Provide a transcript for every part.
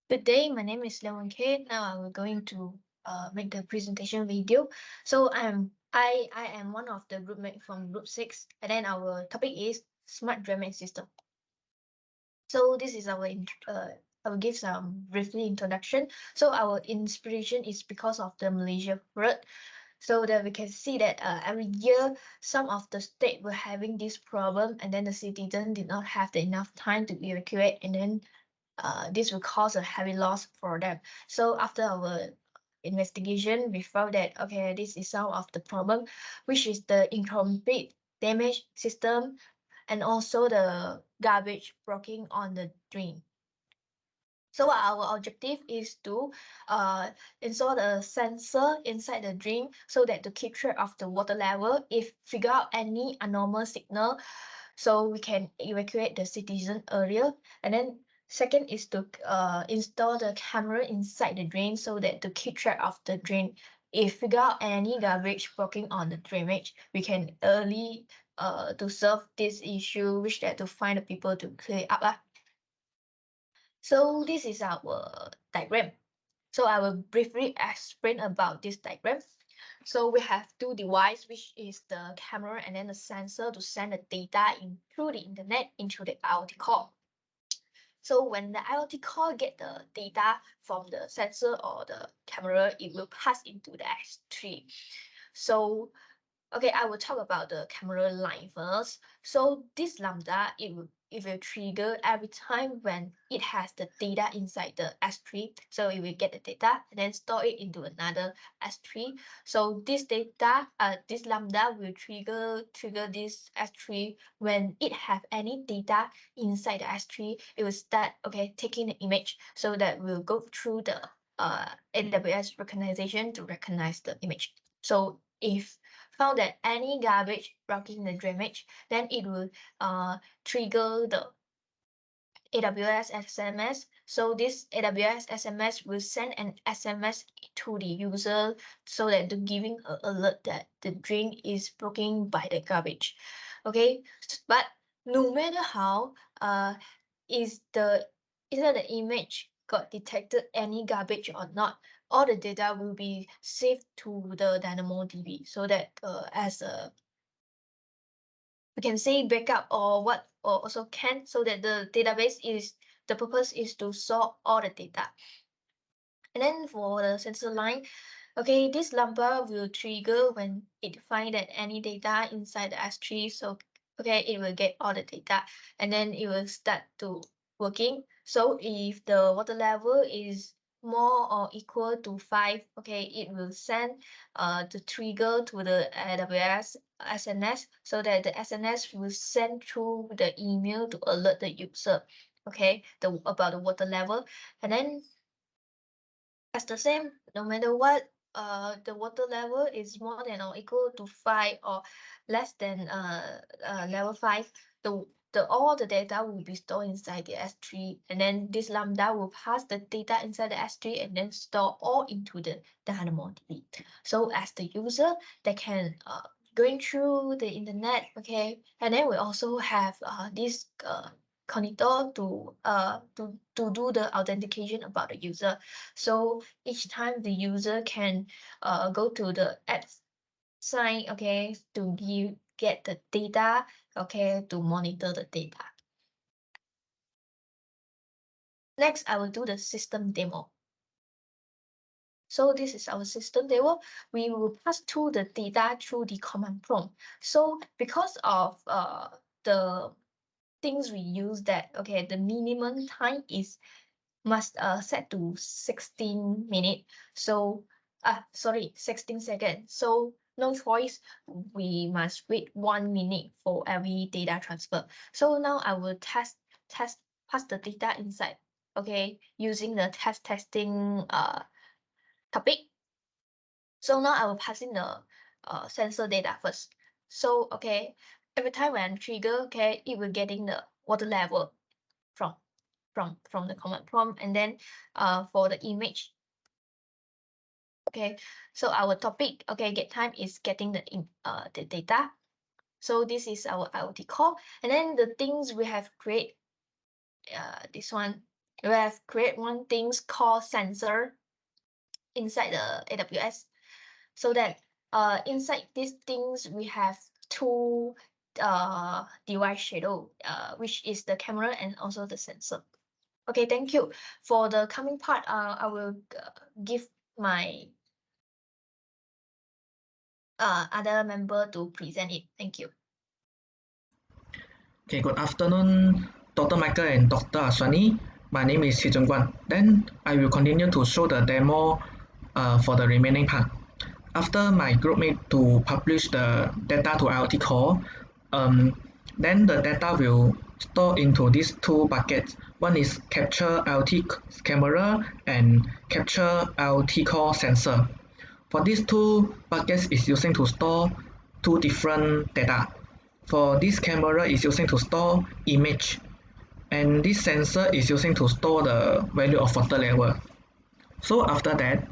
Good day, my name is Leon K. Now I'm going to make the presentation video. So I am one of the groupmate from Group 6, and then our topic is smart drainage system. So this is our I will give some briefly introduction. So our inspiration is because of the Malaysia flood. So that we can see that every year some of the state were having this problem, and then the citizen did not have enough time to evacuate, and then this will cause a heavy loss for them. So after our investigation, we found that okay, this is some of the problem, which is the incomplete damage system and also the garbage blocking on the drain. So our objective is to install a sensor inside the drain so that to keep track of the water level. If figure out any abnormal signal, so we can evacuate the citizen earlier. And then second is to install the camera inside the drain so that to keep track of the drain. If figure out any garbage blocking on the drainage, we can early to solve this issue, which that to find the people to clear up. So this is our diagram. So I will briefly explain about this diagram. So we have two devices, which is the camera and then the sensor to send the data in through the internet into the IoT core. So when the IoT core get the data from the sensor or the camera, it will pass into the S3. So okay, I will talk about the camera line first. So this lambda, it will trigger every time when it has the data inside the S3. So it will get the data and then store it into another S3. So this data, this lambda will trigger this S3 when it have any data inside the S3. It will start taking the image, so that will go through the AWS recognition to recognize the image. So if found that any garbage blocking the drainage, then it will trigger the AWS SMS. So this AWS SMS will send an SMS to the user so that the giving an alert that the drain is blocking by the garbage. Okay, but no matter how is the either the image got detected any garbage or not, all the data will be saved to the DynamoDB so that as a we can say backup or what, or also can, so that the database is the purpose is to store all the data. And then for the sensor line, okay, this lambda will trigger when it find that any data inside the S3. So okay, it will get all the data and then it will start to working. So if the water level is more or equal to 5, okay, it will send the trigger to the AWS SNS, so that the SNS will send through the email to alert the user, okay, about the water level. And then as the same, no matter what, the water level is more than or equal to 5 or less than level 5, the all the data will be stored inside the S3, and then this lambda will pass the data inside the S3 and then store all into the DynamoDB. So as the user, they can going through the internet, okay, and then we also have this connector to do the authentication about the user. So each time the user can go to the app site, okay, to get the data, okay, to monitor the data. Next, I will do the system demo. So this is our system demo. We will pass through the data through the command prompt. So because of the things we use, that okay, the minimum time is must set to 16 minutes. So sorry, 16 seconds. So no choice, we must wait 1 minute for every data transfer. So now I will test pass the data inside, okay, using the testing topic. So now I will pass in the sensor data first. So okay, every time when I trigger, okay, it will getting the water level from the command prompt. And then for the image, okay, so our topic, okay, get time is getting the data. So this is our IoT core. And then the things we have create this one, we have created one thing called sensor inside the AWS, so that inside these things we have two device shadow, which is the camera and also the sensor. Okay, thank you. For the coming part, I will give my other member to present it. Thank you. Okay, good afternoon, Dr. Michael and Dr. Aswani. My name is Hee Guan. Then I will continue to show the demo for the remaining part. After my groupmate to publish the data to IoT core, then the data will store into these two buckets. One is capture IoT camera and capture IoT core sensor. For these two buckets is using to store two different data. For this camera is using to store image, and this sensor is using to store the value of water level. So after that,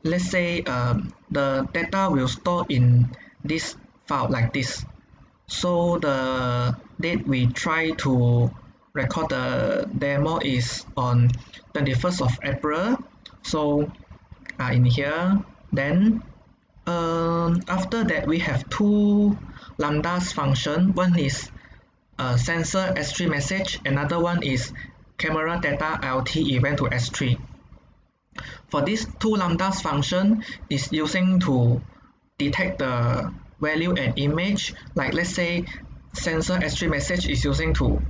let's say the data will store in this file like this. So the date we try to record the demo is on 21st of April. So in here, then after that we have two lambdas function. One is sensor S3 message, another one is camera data IoT event to S3. For these two lambdas function is using to detect the value and image, like let's say sensor S3 message is using to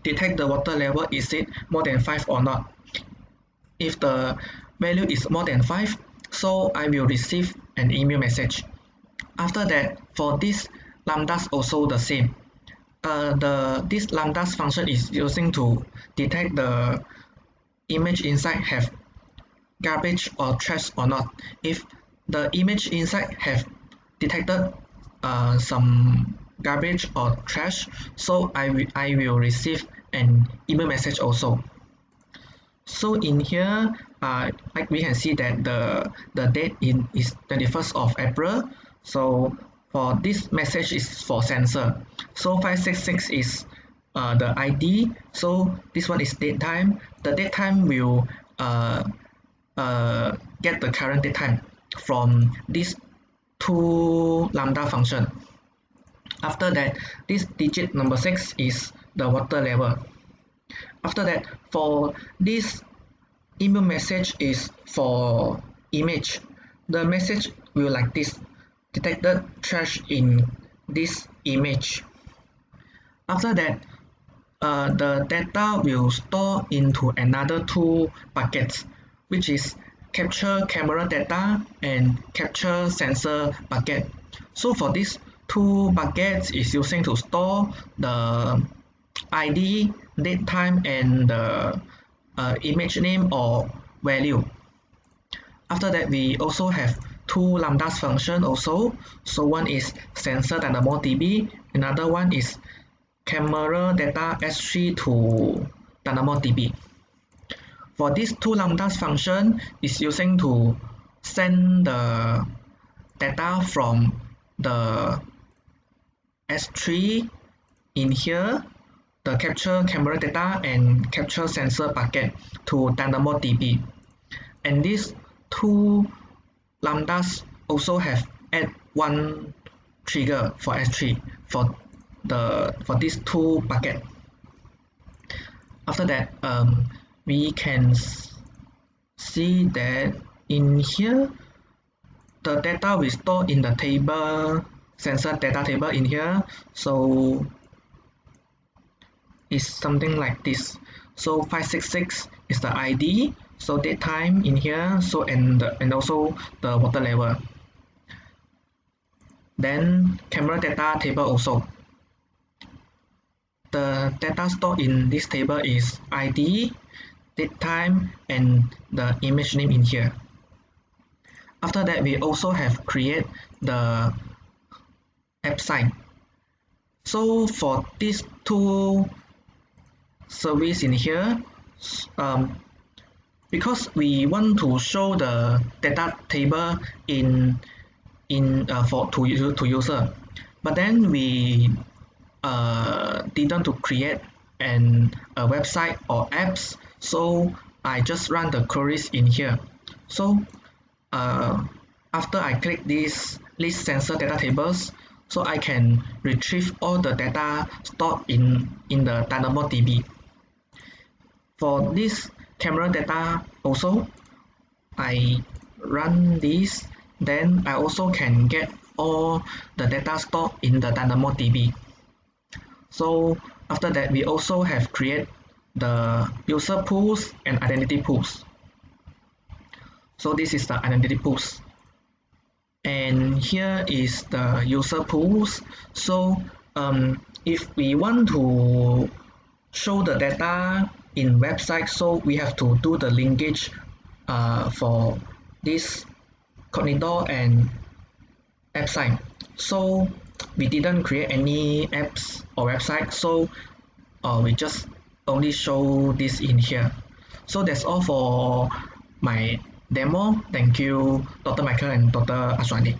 detect the water level, is it more than 5 or not. If the value is more than 5, so I will receive an email message. After that, for this lambdas also the same. This lambdas function is using to detect the image inside have garbage or trash or not. If the image inside have detected some garbage or trash, so I will receive an email message also. So in here, like we can see that the date is 21st of April. So for this message is for sensor. So 566 is the ID. So this one is date time. The date time will get the current date time from these two lambda function. After that, this digit number 6 is the water level. After that, for this email message is for image. The message will like this: detected trash in this image. After that, the data will store into another two buckets, which is capture camera data and capture sensor bucket. So for these two buckets is using to store the ID, date time, and the image name or value. After that, we also have two lambdas function also. So one is sensor DynamoDB, another one is camera data S3 to DynamoDB. For these two lambdas function is using to send the data from the S3 in here, the capture camera data and capture sensor bucket to DynamoDB. And these two lambdas also have add one trigger for S3 for these two bucket. After that, we can see that in here the data we store in the table, sensor data table in here. So is something like this. So 566 is the ID, so date time in here, so and also the water level. Then camera data table also. The data stored in this table is ID, date time, and the image name in here. After that, we also have create the app site. So for these two service in here, because we want to show the data table in for to user, but then we didn't to create and a website or apps. So I just run the queries in here. So uh, after I click this list sensor data tables, so I can retrieve all the data stored in the DynamoDB. For this camera data also, I run this, then I also can get all the data stored in the DynamoDB. So after that, we also have create the user pools and identity pools. So this is the identity pools. And here is the user pools. So if we want to show the data in website, so we have to do the linkage for this cognito and app site. So we didn't create any apps or website, so we just only show this in here. So that's all for my demo. Thank you, Dr. Michael and Dr. Aswani.